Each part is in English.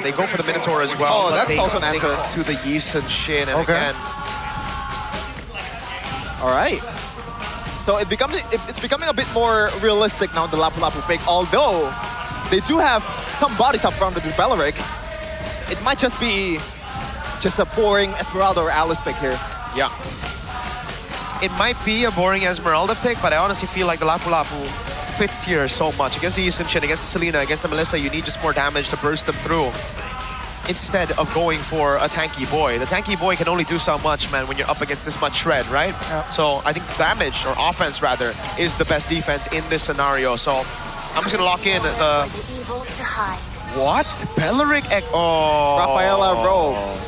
They go for the Minotaur as well. Oh, but that's they also an answer. to the Yeast and Shin, and Okay. again, All right. So it's becoming a bit more realistic now, the Lapu Lapu pick. Although they do have some bodies up front with the Belleric, it might just be a boring Esmeralda or Alice pick here. yeah. It might be a boring Esmeralda pick, but I honestly feel like the Lapu Lapu fits here so much. Against the Yeast and Shin, against the Selena, against the Melissa, you need just more damage to burst them through, instead of going for a tanky boy. The tanky boy can only do so much, man, when you're up against this much shred, right? Yep. So I think damage, or offense rather, is the best defense in this scenario. So I'm just gonna lock in the... evil to hide. What? Belleric? Oh. Rafaela Rogue.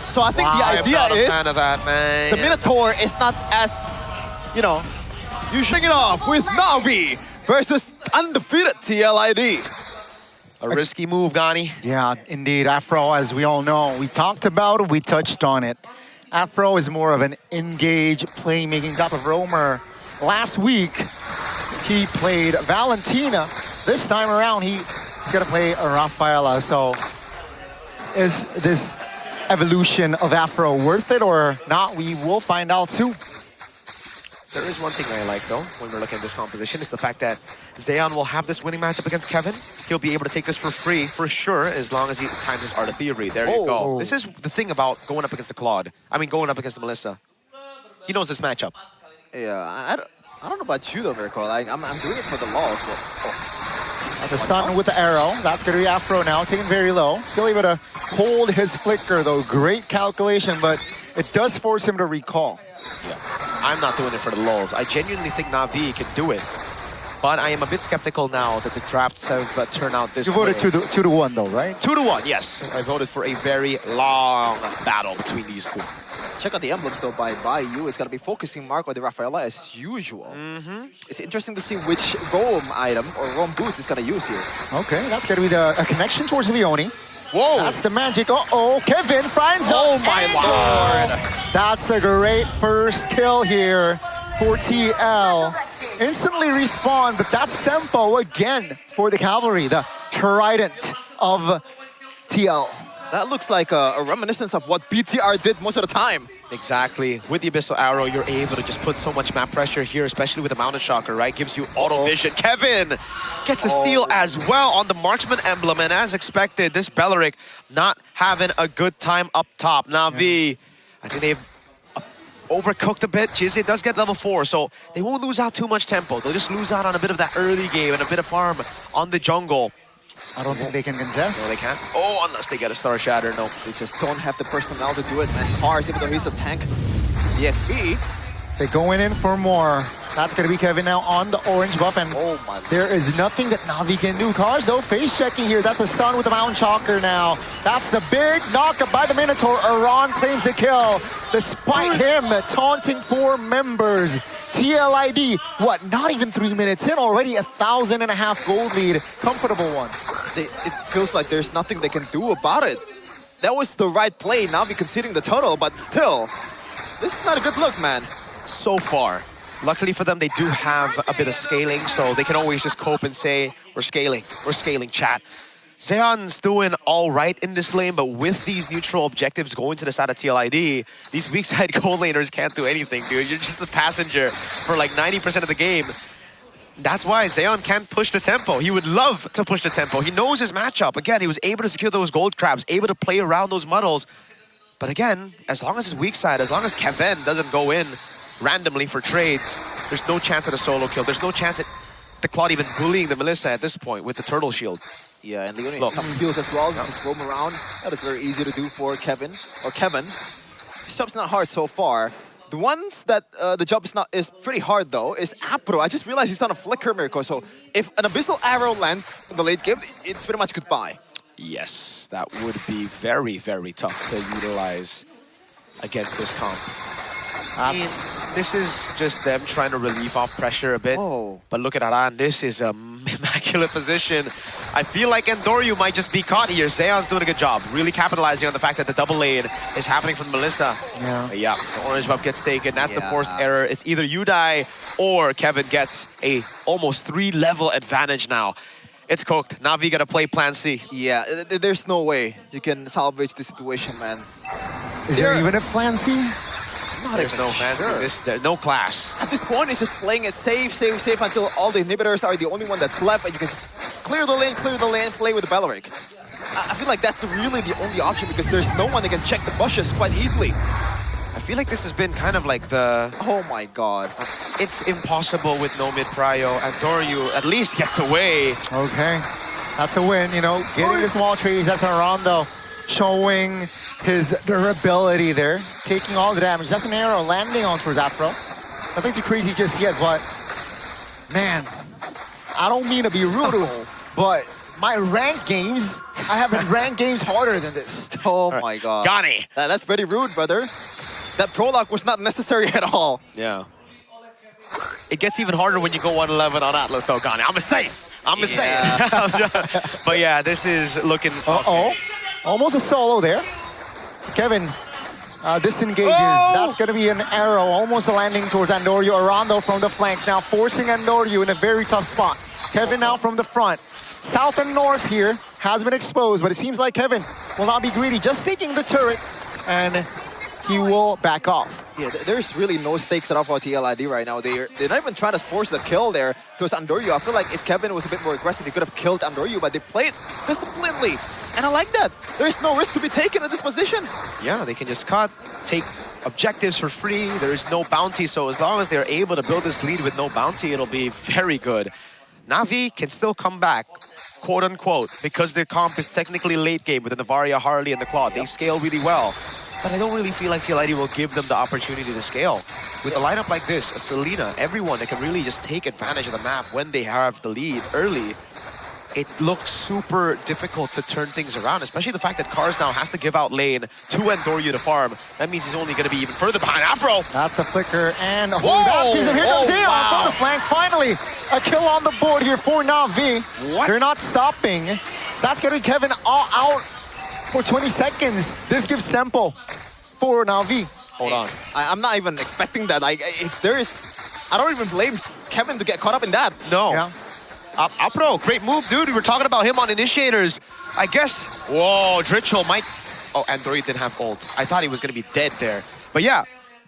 So I think the I'm idea not a is fan of that, man. the Minotaur is not as, you know, you shake it off with Navi versus undefeated TLID. A risky move, Gani. Yeah, indeed. Afro, as we all know, we talked about it, we touched on it. Afro is more of an engage, playmaking type of roamer. Last week, he played Valentina. This time around, he's gonna play Rafaela. So, is this evolution of Afro worth it or not? We will find out soon. There is one thing I like, though, when we're looking at this composition, is the fact that Zeon will have this winning matchup against Kevin. He'll be able to take this for free, for sure, as long as he times his Art of Theory. There you go. Oh. This is the thing about going up against the Claude. I mean, going up against the Melissa. He knows this matchup. Yeah, I don't know about you though, Miracle. I'm doing it for the laws, but The stun with the arrow. That's going to be Afro now, taken very low. Still able to hold his flicker, though. Great calculation, but it does force him to recall. Yeah. I'm not doing it for the lulz. I genuinely think Navi can do it. But I am a bit skeptical now that the drafts have turned out this You way. voted 2-1, though, right? 2-1, yes. I voted for a very long battle between these two. check out the emblems though by Yu. It's gonna be focusing mark on the Rafaela as usual. It's interesting to see which roam item or roam boots is gonna use here. Okay, that's gonna be a connection towards Leone. Whoa! That's the magic. Uh-oh, Kevin finds Oh my lord! That's a great first kill here for TL. Instantly respawn, but that's tempo again for the cavalry, the trident of TL. That looks like a reminiscence of what BTR did most of the time. Exactly. With the Abyssal Arrow, you're able to just put so much map pressure here, especially with the Mountain Shocker, right? Gives you auto vision. Kevin gets a steal as well on the Marksman emblem, and as expected, this Belleric not having a good time up top. Navi, I think they've overcooked a bit. Jizzy does get level 4, so they won't lose out too much tempo. They'll just lose out on a bit of that early game and a bit of farm on the jungle. I don't think they can contest. No, they can't. Oh, unless they get a Star Shatter. No. They just don't have the personnel to do it, man. Cars, even though he's a tank. EXP. They're going in for more. That's going to be Kevin now on the orange buff, and Oh my. there is nothing that Navi can do. Cars, though, face checking here. That's a stun with the Mountain Shocker now. That's the big knockup by the Minotaur. Iran claims the kill. Despite him taunting 4 members. TLID, what, not even 3 minutes in, already 1,500 gold lead. Comfortable one. It feels like there's nothing they can do about it. That was the right play, Navi conceding the total, but still, this is not a good look, man. So far. Luckily for them, they do have a bit of scaling, so they can always just cope and say, we're scaling, chat. Zeon's doing all right in this lane, but with these neutral objectives going to the side of TLID, these weak side gold laners can't do anything, dude. You're just a passenger for like 90% of the game. That's why Zeon can't push the tempo. He would love to push the tempo. He knows his matchup. Again, he was able to secure those gold crabs, able to play around those muddles. But again, as long as his weak side, as long as Kevin doesn't go in randomly for trades, there's no chance at a solo kill. There's no chance at the Claude even bullying the Melissa at this point with the turtle shield. Yeah, and Leone has some heals as well. Just roam around. That is very easy to do for Kevin. His job's not hard so far. The ones that the job is pretty hard though is Apro. I just realized he's on a flicker miracle. So if an Abyssal Arrow lands in the late game, it's pretty much goodbye. Yes, that would be very, very tough to utilize against this comp. This is just them trying to relieve off pressure a bit. Oh. But look at Aran, this is an immaculate position. I feel like Endoryu might just be caught here. Zeon's doing a good job, really capitalizing on the fact that the double lane is happening from Melissa. Yeah. The orange buff gets taken. That's the Yeah. forced error. It's either you die or Kevin gets a almost 3-level advantage now. It's cooked. Navi gotta play plan C. Yeah, there's no way you can salvage the situation, man. Is there even a plan C? There's no fancy. There's no class. At this point, it's just playing it safe until all the inhibitors are the only one that's left, and you can just clear the lane, play with the Belleric. I feel like that's really the only option because there's no one that can check the bushes quite easily. I feel like this has been kind of like the... Oh my god. It's impossible with no mid-prio. Andoryu at least gets away. Okay, that's a win, you know. Getting the small trees, that's Arando showing his durability there, taking all the damage. That's an arrow landing on towards Afro. Nothing too crazy just yet, but man, I don't mean to be rude, but my ranked games, I have been ranked games harder than this. Oh my god. Gani. That's pretty rude, brother. That prologue was not necessary at all. Yeah. It gets even harder when you go 111 on Atlas though, Gani. I'm a say. But yeah, this is looking... Uh-oh. Almost a solo there. Kevin disengages. Oh! That's going to be an arrow, almost landing towards Andoryu. Arando from the flanks now, forcing Andoryu in a very tough spot. Kevin now from the front. South and north here has been exposed, but it seems like Kevin will not be greedy, just taking the turret, and he will back off. Yeah, there's really no stakes at all for TLID right now. They're not even trying to force the kill there towards Andoryu. I feel like if Kevin was a bit more aggressive, he could have killed Andoryu, but they played disciplinedly. And I like that. There's no risk to be taken in this position. Yeah, they can just cut, take objectives for free. There is no bounty, so as long as they're able to build this lead with no bounty, it'll be very good. Navi can still come back, quote unquote, because their comp is technically late game with the Navaria, Harley, and the Claude. They scale really well. But I don't really feel like TLID will give them the opportunity to scale. With a lineup like this, a Selena, everyone that can really just take advantage of the map when they have the lead early, it looks super difficult to turn things around, especially the fact that Cars now has to give out lane to Andoryu to farm. That means he's only going to be even further behind Afro. That's a flicker, and Whoa! here comes Zeon Wow. from the flank. Finally, a kill on the board here for Navi. What? They're not stopping. That's going to be Kevin all out for 20 seconds. This gives tempo for Navi. Hold on. I'm not even expecting that. Like, if there is... I don't even blame Kevin to get caught up in that. No. Yeah. Apro, great move, dude. We were talking about him on initiators. I guess... Whoa, Dritchel might... Oh, Andoryu didn't have ult. I thought he was going to be dead there. But yeah,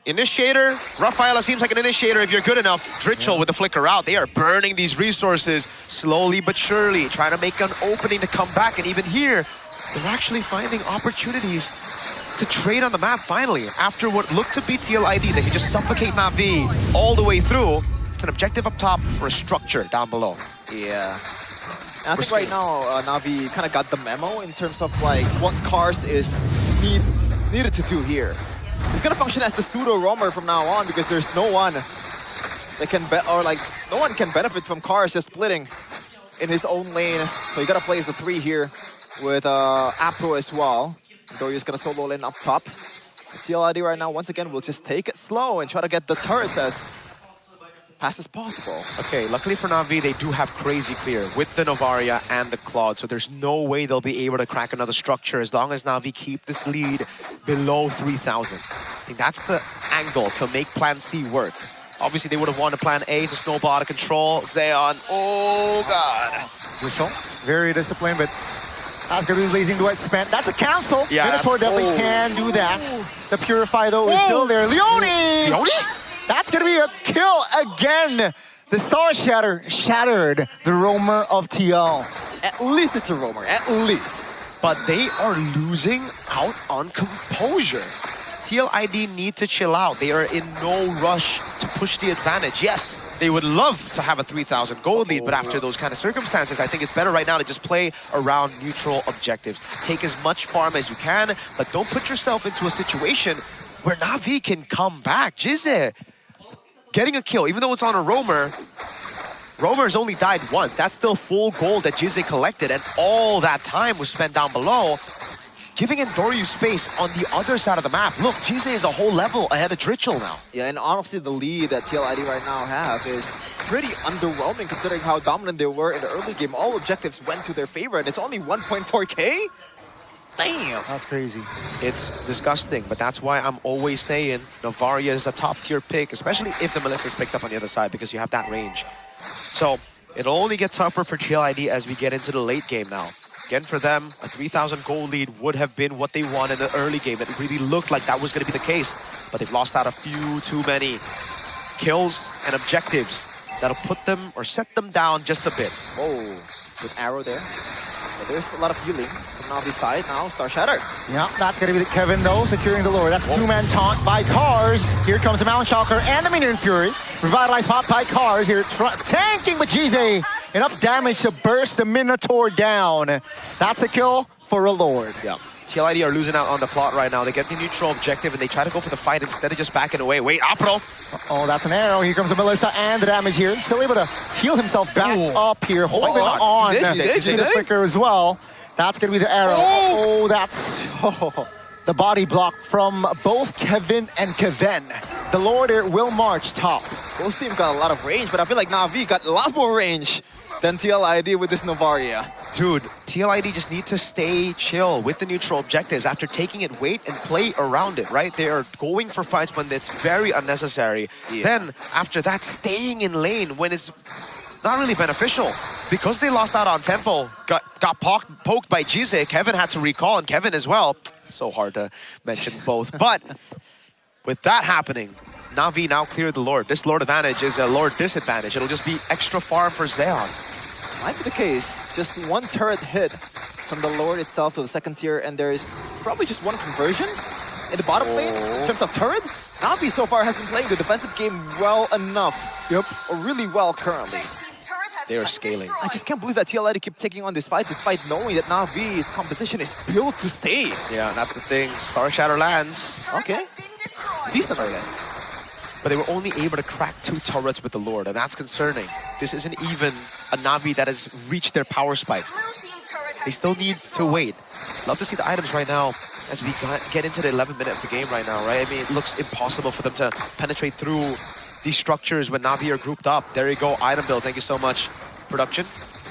initiator. Rafaela seems like an initiator if you're good enough. Dritchel with the flicker out. They are burning these resources slowly but surely, trying to make an opening to come back. And even here, they're actually finding opportunities to trade on the map finally. After what looked to be TLID, they could just suffocate Navi all the way through. It's an objective up top for a structure down below. Yeah. And I think right now, Navi kind of got the memo in terms of like what Cars is needed to do here. He's gonna function as the pseudo roamer from now on because there's no one that can no one can benefit from Cars just splitting in his own lane. So you gotta play as a 3 here with Apro as well. Doryu's gonna solo lane up top. TLID right now, once again, will just take it slow and try to get the turrets as fast as possible. Okay, luckily for Navi, they do have crazy clear with the Novaria and the Claude, so there's no way they'll be able to crack another structure as long as Navi keep this lead below 3,000. I think that's the angle to make Plan C work. Obviously, they would have wanted Plan A to snowball out of control. Zeon, oh god. Ritual, very disciplined, but that's going to be blazing duet spent. That's a cancel. Yeah. Minotaur definitely can do that. The Purify, though, is still there. Leone! Leone? That's going to be a kill again. The Star shattered the roamer of TL. At least it's a roamer, at least. But they are losing out on composure. TLID need to chill out. They are in no rush to push the advantage. Yes, they would love to have a 3,000 gold lead, but after those kind of circumstances, I think it's better right now to just play around neutral objectives. Take as much farm as you can, but don't put yourself into a situation where Navi can come back. Jize getting a kill, even though it's on a roamer. Roamer's only died once. That's still full gold that Jize collected, and all that time was spent down below, giving Andoryu space on the other side of the map. Look, Jize is a whole level ahead of Dritchel now. Yeah, and honestly, the lead that TLID right now have is pretty underwhelming considering how dominant they were in the early game. All objectives went to their favor, and it's only 1.4k? Damn! That's crazy. It's disgusting, but that's why I'm always saying Novaria is a top-tier pick, especially if the Melissa's picked up on the other side, because you have that range. So, It'll only get tougher for TLID as we get into the late game now. Again, for them, a 3,000 gold lead would have been what they want in the early game. It really looked like that was going to be the case. But they've lost out a few too many kills and objectives that'll put them or set them down just a bit. Oh, good arrow there. But there's a lot of healing from Navi's side now. Star Shatter. Yeah, that's going to be Kevin, though, securing the Lord. That's two-man taunt by Cars. Here comes the Mount Shocker and the Minion Fury. Revitalized pop by Cars here, tanking with Gize. Enough damage to burst the Minotaur down. That's a kill for a Lord. Yeah. TLID are losing out on the plot right now. They get the neutral objective and they try to go for the fight instead of just backing away. Wait, Apro! Oh, that's an arrow. Here comes the Melissa and the damage here. Still able to heal himself back up here. Holding on to the flicker as well. That's going to be the arrow. Oh, that's the body block from both Kevin and Kevin. The Lord here will march top. Both teams got a lot of range, but I feel like Navi got a lot more range than TLID with this Novaria. Dude, TLID just need to stay chill with the neutral objectives after taking it, wait and play around it, right? They are going for fights when it's very unnecessary. Yeah. Then, after that, staying in lane when it's not really beneficial. Because they lost out on tempo, got poked by Gize, Kevin had to recall, and Kevin as well. So hard to mention both. But with that happening, Navi now cleared the Lord. This Lord advantage is a Lord disadvantage. It'll just be extra farm for Zeon. Might be the case. Just one turret hit from the Lord itself to the second tier, and there is probably just one conversion in the bottom lane in terms of turret. Navi so far has been playing the defensive game well enough. Yep. Or really well currently. They are scaling. I just can't believe that TLID keep taking on this fight despite knowing that Navi's composition is built to stay. Yeah, that's the thing. Star Shatter lands. Okay. Decent, I guess. But they were only able to crack 2 turrets with the Lord, and that's concerning. This isn't even a Navi that has reached their power spike. They still need to wait. Love to see the items right now as we get into the 11th minute of the game right now, right? I mean, it looks impossible for them to penetrate through these structures when Navi are grouped up. There you go, item build. Thank you so much. Production.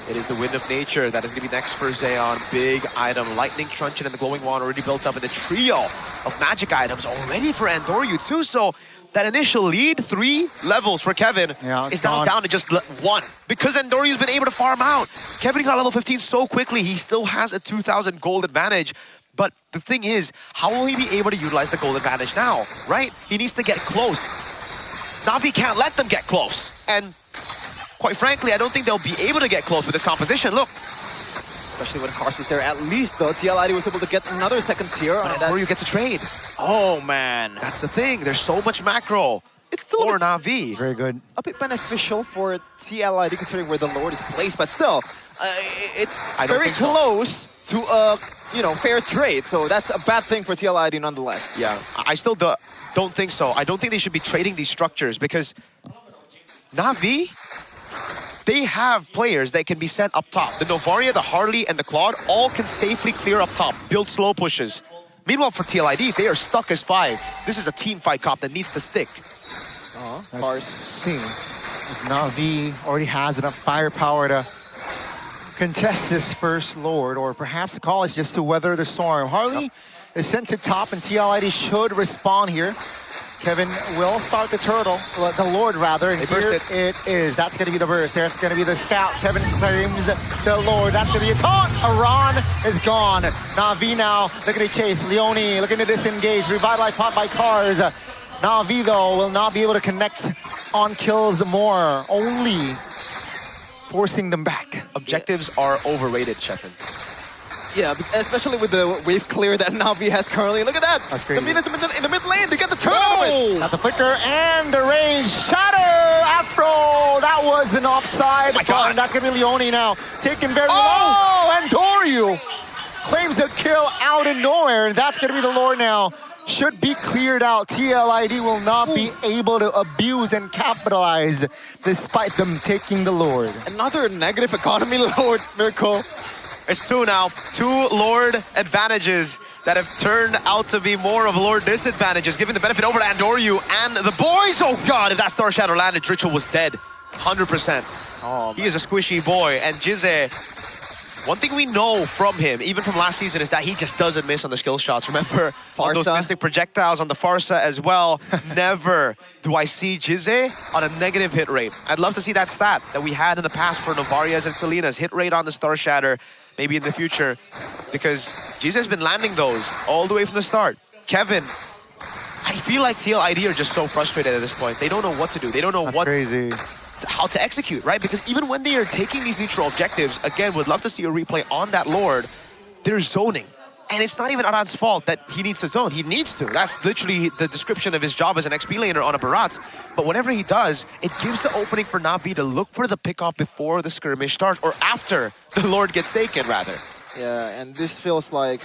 It is the Wind of Nature that is going to be next for Zeon. Big item. Lightning Truncheon and the Glowing Wand already built up in the trio of magic items already for Andoryu too. So that initial lead, 3 levels for Kevin, is now down to just 1. Because Andoryu's been able to farm out. Kevin got level 15 so quickly. He still has a 2,000 gold advantage. But the thing is, how will he be able to utilize the gold advantage now, right? He needs to get close. Navi can't let them get close. And quite frankly, I don't think they'll be able to get close with this composition. Look. Especially when Cars is there. At least, though, TLID was able to get another second tier. Or you get to trade. Oh, man. That's the thing. There's so much macro. It's still for Navi. Very good. A bit beneficial for TLID considering where the Lord is placed, but still, it's very close to a fair trade. So that's a bad thing for TLID nonetheless. Yeah, I still don't think so. I don't think they should be trading these structures because Navi, they have players that can be sent up top. The Novaria, the Harley, and the Claude all can safely clear up top, build slow pushes. Meanwhile, for TLID, they are stuck as 5. This is a team fight comp that needs to stick. Navi already has enough firepower to contest this first Lord, or perhaps the call is just to weather the storm. Harley is sent to top, and TLID should respond here. Kevin will start the turtle, the Lord rather, and here it is. That's going to be the burst. There's going to be the scout. Kevin claims the Lord. That's going to be a taunt. Aran is gone. Navi now looking to chase. Leone looking to disengage. Revitalized pot by Cars. Navi, though, will not be able to connect on kills more. Only forcing them back. Objectives are overrated, Chefin. Yeah, especially with the wave clear that Navi has currently. Look at that! That's crazy. The Minions in the mid lane, they get the turn out of it! That's a flicker, and the range. Shatter! Afro! That was an offside. Oh my God. That's going to be Leone now. Taken very low, and Doryu claims the kill out of nowhere, and that's going to be the Lord now. Should be cleared out. TLID will not be able to abuse and capitalize despite them taking the Lord. Another negative economy Lord, Mirko. It's 2 now. 2 Lord advantages that have turned out to be more of Lord disadvantages, giving the benefit over to Andoryu and the boys. Oh God, if that Star Shadow landed, Ritual was dead. 100%. Oh, he is a squishy boy, and Gize One thing we know from him, even from last season, is that he just doesn't miss on the skill shots. Remember, all those Farsa. mystic projectiles on the Farsa as well. Never do I see Jizze on a negative hit rate. I'd love to see that stat that we had in the past for Novaria's and Selena's hit rate on the Star Shatter, maybe in the future, because Jizze's been landing those all the way from the start. Kevin, I feel like TLID are just so frustrated at this point. They don't know what to do. They don't know how to execute, right? Because even when they are taking these neutral objectives, again, would love to see a replay on that Lord, they're zoning. And it's not even Aran's fault that he needs to zone. He needs to. That's literally the description of his job as an XP laner on a Barat. But whenever he does, it gives the opening for Navi to look for the pickoff before the skirmish starts, or after the Lord gets taken, rather. Yeah, and this feels like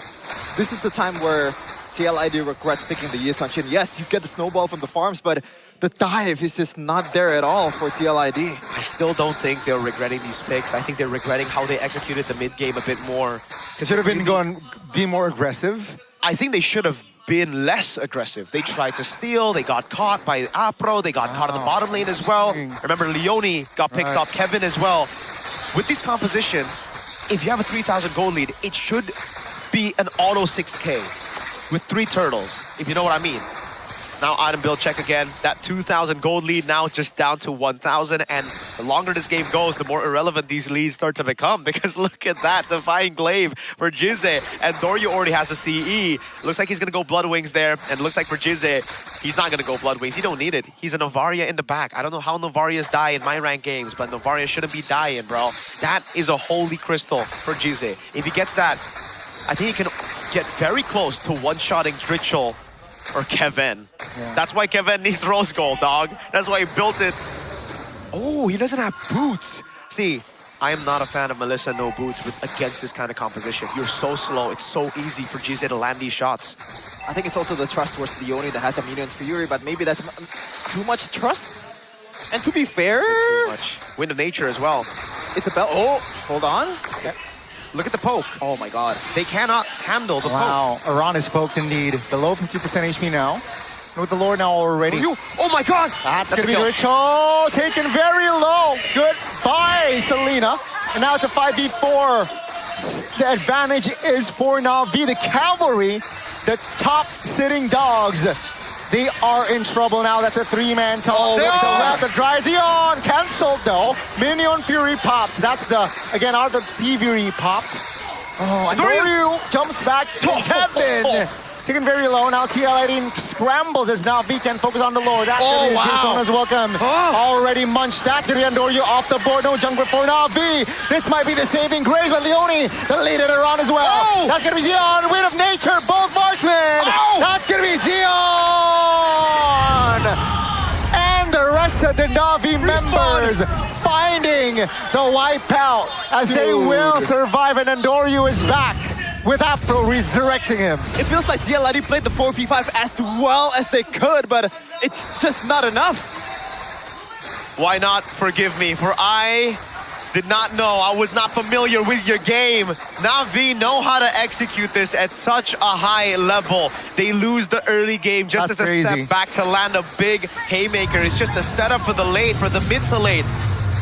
this is the time where TLID regrets picking the Yi-Sun-Shin. Yes, you get the snowball from the farms, but the dive is just not there at all for TLID. I still don't think they're regretting these picks. I think they're regretting how they executed the mid-game a bit more. Should have been be more aggressive. I think they should have been less aggressive. They tried to steal, they got caught by Apro, they got caught in the bottom lane as well. Remember, Leone got picked up, Kevin as well. With this composition, if you have a 3,000 gold lead, it should be an auto 6K with 3 turtles, if you know what I mean. Now item build check again. That 2,000 gold lead now just down to 1,000. And the longer this game goes, the more irrelevant these leads start to become. Because look at that, Defying Glaive for Jizze. And Doryu already has the CE. Looks like he's going to go Blood Wings there. And looks like for Jizze, he's not going to go Blood Wings. He don't need it. He's a Novaria in the back. I don't know how Novarias die in my ranked games, but Novaria shouldn't be dying, bro. That is a holy crystal for Jizze. If he gets that, I think he can get very close to one-shotting Dritchel or Kevin. Yeah. That's why Kevin needs Rose Gold, dog. That's why he built it. Oh, he doesn't have boots. See, I am not a fan of Melissa no boots against this kind of composition. You're so slow. It's so easy for Jizze to land these shots. I think it's also the trust towards Leone that has a Minions Fury, but maybe that's too much trust. And to be fair, too much. Wind of Nature as well. It's a bell. Oh, hold on. Okay. Look at the poke. Oh my god. They cannot handle the poke. Wow, Aran is poked indeed. Below 50% HP now. And with the Lord now already. Oh my god! That's gonna be Dritchel. Taken very low. Goodbye, Selena. And now it's a 5v4. The advantage is for Navi. The cavalry, the top sitting dogs. They are in trouble now. That's a 3-man top. Oh, left, the dry Zeon cancelled though. Minion Fury popped. That's the, again, out of the Fury popped. Oh, and Doryu jumps back to Kevin. Taken very low. Now TLID scrambles as Navi can focus on the Lord. That's wow. Is welcome. Already munched. That's going to be Doryu off the board. No jungler for Navi. This might be the saving grace, but Leone, the lead it around as well. That's going to be Zeon. Wind of Nature, both marksmen. That's going to be Zeon. And the rest of the Navi members finding the wipeout as they will survive, and Doryu is back with Afro resurrecting him. It feels like TLID played the 4v5 as well as they could, but it's just not enough. Why not forgive me? For I did not know. I was not familiar with your game. Navi know how to execute this at such a high level. They lose the early game just as a step back to land a big haymaker. It's just a setup for the late, for the mid to late.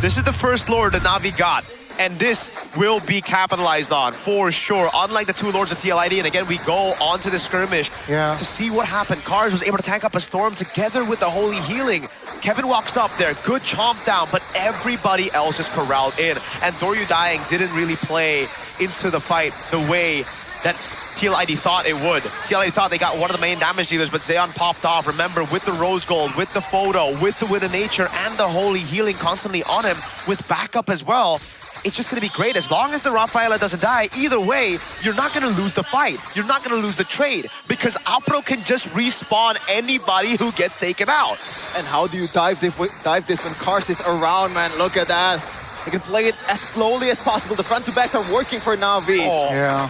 This is the first Lord that Navi got. And this will be capitalized on for sure. Unlike the 2 Lords of TLID, and again, we go on to the skirmish to see what happened. Cars was able to tank up a storm together with the Holy Healing. Kevin walks up there, good chomp down, but everybody else is corralled in. And Doryu dying didn't really play into the fight the way that TLID thought it would. TLID thought they got one of the main damage dealers, but Zeon popped off. Remember, with the Rose Gold, with the photo, with the Wind of Nature, and the Holy Healing constantly on him, with backup as well. It's just going to be great. As long as the Raphaela doesn't die, either way, you're not going to lose the fight. You're not going to lose the trade because Apro can just respawn anybody who gets taken out. And how do you dive this when Cars is around, man? Look at that. They can play it as slowly as possible. The front to backs are working for Navi.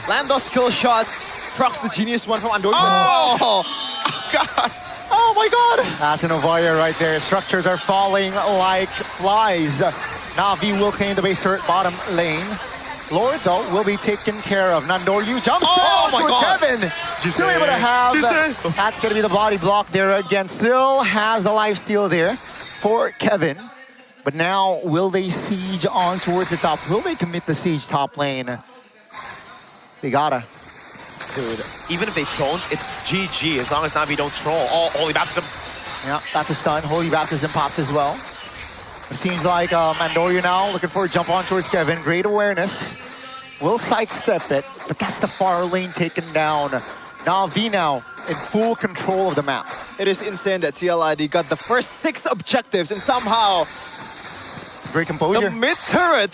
Land those kill shots. Procs the genius one from Andor. Oh God. Oh my God. That's an Novaria right there. Structures are falling like flies. Navi will claim the base turret bottom lane. Lord, though, will be taken care of. Doryu jumps down for Kevin. Still able to have... That's going to be the body block there again. Still has the life steal there for Kevin. But now, will they siege on towards the top? Will they commit the siege top lane? They gotta. Dude, even if they don't, it's GG as long as Navi don't troll. Oh, holy baptism. Yeah, that's a stun. Holy Baptism popped as well. It seems like Mandoria now looking for a jump on towards Kevin. Great awareness. Will sidestep it, but that's the far lane taken down. Navi now in full control of the map. It is insane that TLID got the first 6 objectives and somehow Great the composure. mid turret,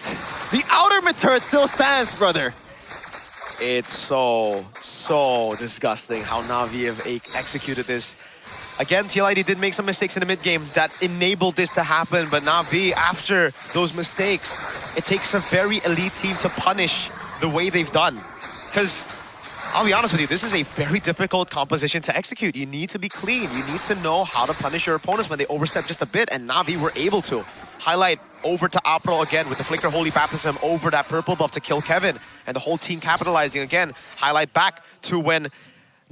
the outer mid turret still stands, brother. It's so disgusting how Navi have executed this. Again, TLID did make some mistakes in the mid game that enabled this to happen, but Navi, after those mistakes, it takes a very elite team to punish the way they've done. Because, I'll be honest with you, this is a very difficult composition to execute. You need to be clean. You need to know how to punish your opponents when they overstep just a bit, and Navi were able to. Highlight over to Apro again with the Flicker Holy Baptism over that purple buff to kill Kevin, and the whole team capitalizing again. Highlight back to when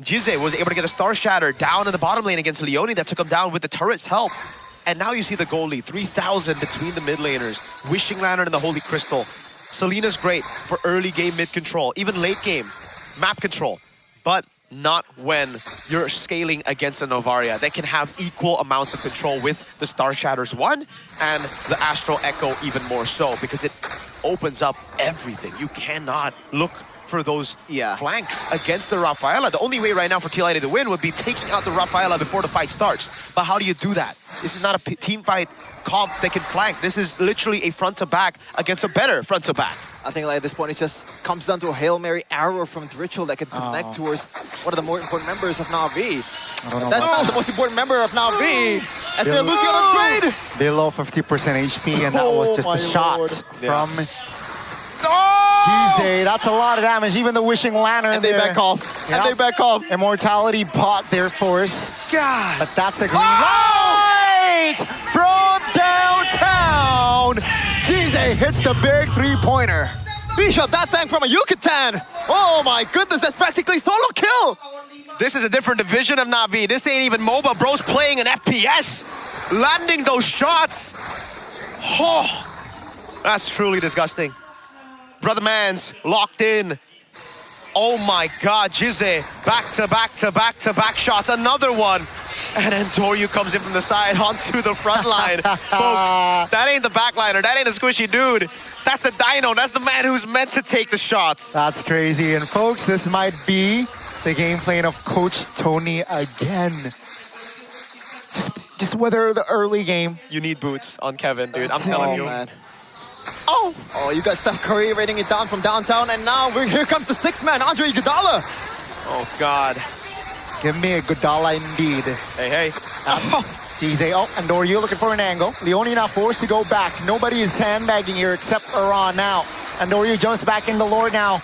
Jize was able to get a Star Shatter down in the bottom lane against Leone that took him down with the turret's help. And now you see the goal lead, 3,000 between the mid laners. Wishing Lantern and the Holy Crystal. Selina's great for early game mid control, even late game map control, but not when you're scaling against a Novaria that can have equal amounts of control with the Star Shatters 1 and the Astral Echo even more so, because it opens up everything. You cannot look for those flanks against the Rafaela. The only way right now for TLID to win would be taking out the Rafaela before the fight starts. But how do you do that? This is not a team fight comp that can flank. This is literally a front-to-back against a better front-to-back. I think like at this point it just comes down to a Hail Mary arrow from the ritual that can connect towards one of the more important members of Navi. That's not the most important member of Navi. As they're losing on trade. Below 50% HP, and that was just a shot from Oh! Jize. That's a lot of damage. Even the Wishing Lantern And they there. back off. Yep. And they back off. Immortality bot there for us. God. But that's a green light from downtown. Jize hits the big three-pointer. Bishop, that thing from a Yucatan. Oh my goodness, that's practically solo kill. This is a different division of Navi. This ain't even MOBA. Bro's playing an FPS. Landing those shots. Oh, that's truly disgusting. Brother Man's locked in. Oh my God, Jize, back-to-back shots. Another one. And then Doryu comes in from the side onto the front line. Folks, that ain't the backliner. That ain't a squishy dude. That's the Dino. That's the man who's meant to take the shots. That's crazy. And folks, this might be the game plan of Coach Tony again. Just weather the early game. You need boots on Kevin, dude. I'm telling you. Man. Oh, you got Steph Curry rating it down from downtown, and now here comes the 6th man, Andre Iguodala. Oh God. Give me a Iguodala indeed. Hey. Jize, and Doryu looking for an angle. Leone now forced to go back. Nobody is handbagging here except Iran now. And Doryu jumps back in the Lord now.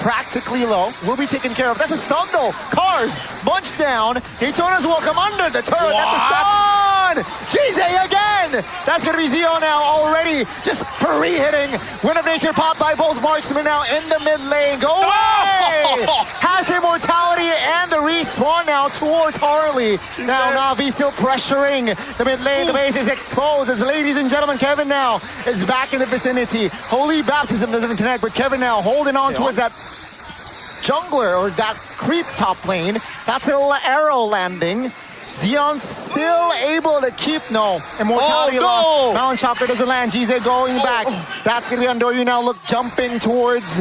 Practically low. Will be taken care of. That's a stun though. Cars, bunch down. Daytona's will come under the turret. That's a stun! Jize again! That's gonna be Zio now already. Just pre-hitting. Wind of Nature popped by both marksmen now in the mid lane. Go away! Has the immortality and the respawn now towards Harley. Now Navi still pressuring the mid lane. The base is exposed as, ladies and gentlemen, Kevin now is back in the vicinity. Holy Baptism doesn't connect, but Kevin now holding on towards that jungler or that creep top lane. That's an arrow landing. Xeon still able to keep immortality lost. Mountain Chopper doesn't land. Jize going back. That's gonna be on Doryu now. Look, jumping towards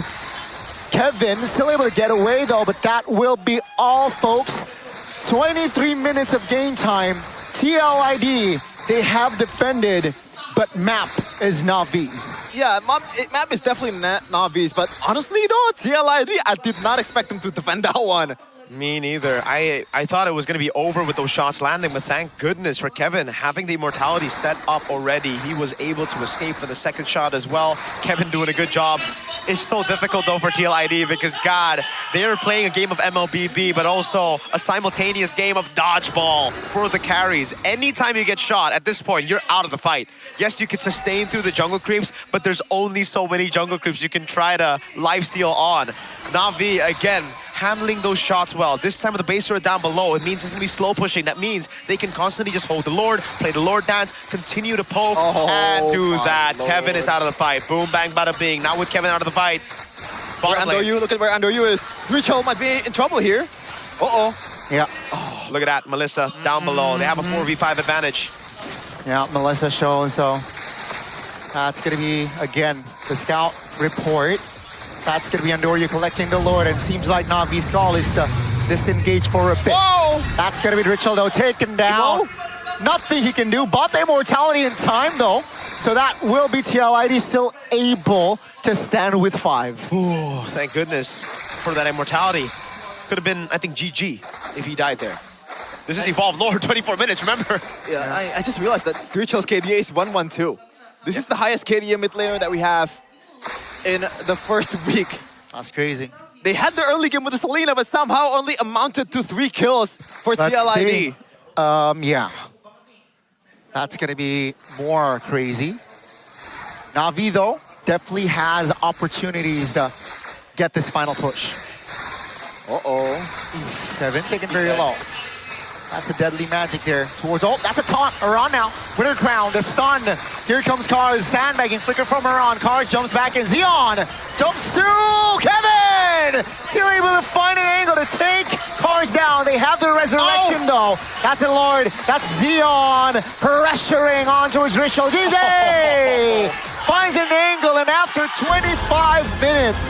Kevin. Still able to get away though, but that will be all, folks. 23 minutes of game time. TLID, they have defended, but map is Navi's. Yeah, map is definitely Navi's, but honestly though, TLID, I did not expect them to defend that one. Me neither. I thought it was going to be over with those shots landing, but thank goodness for Kevin having the immortality set up already. He was able to escape for the second shot as well. Kevin doing a good job. It's so difficult though for TLID because, God, they are playing a game of mlbb, but also a simultaneous game of dodgeball for the carries. Anytime you get shot at this point, you're out of the fight. Yes, you can sustain through the jungle creeps, but there's only so many jungle creeps you can try to lifesteal on. Navi, again, handling those shots well. This time with the base turret down below, it means it's gonna be slow pushing. That means they can constantly just hold the Lord, play the Lord dance, continue to poke, and do that. Lord. Kevin is out of the fight. Boom, bang, bada bing. Now with Kevin out of the fight, Bottom lane. Andoyu, look at where Andoyu is. Ritual might be in trouble here. Uh-oh. Yeah. Look at that, Melissa down below. They have a 4v5 advantage. Yeah, Melissa shows, so that's going to be, again, the scout report. That's going to be Andoyu collecting the Lord, and seems like Navi's call is to disengage for a bit. Whoa! That's going to be Ritual, though, taken down. Nothing he can do, but the immortality in time, though. So that will be TLID still able to stand with 5. Ooh, thank goodness for that immortality. Could have been, I think, GG if he died there. This is Evolved Lord, 24 minutes, remember? Yeah, I just realized that Ritual's KDA is 112. This is the highest KDA mid laner that we have in the first week. That's crazy. They had the early game with the Selena, but somehow only amounted to 3 kills for TLID. Yeah. That's going to be more crazy. Navi, though, definitely has opportunities to get this final push. Uh-oh. Kevin taken very low. That's a deadly magic there. Towards, oh, that's a taunt. Aran now. Winter crown, the stun. Here comes Cars, sandbagging, flicker from Aran. Cars jumps back in. Xeon jumps through. Kevin! Still able to find an angle to take Cars down. They have the resurrection though. That's a Lord. That's Xeon pressuring on towards Ritual. Gizay! Finds an angle, and after 25 minutes,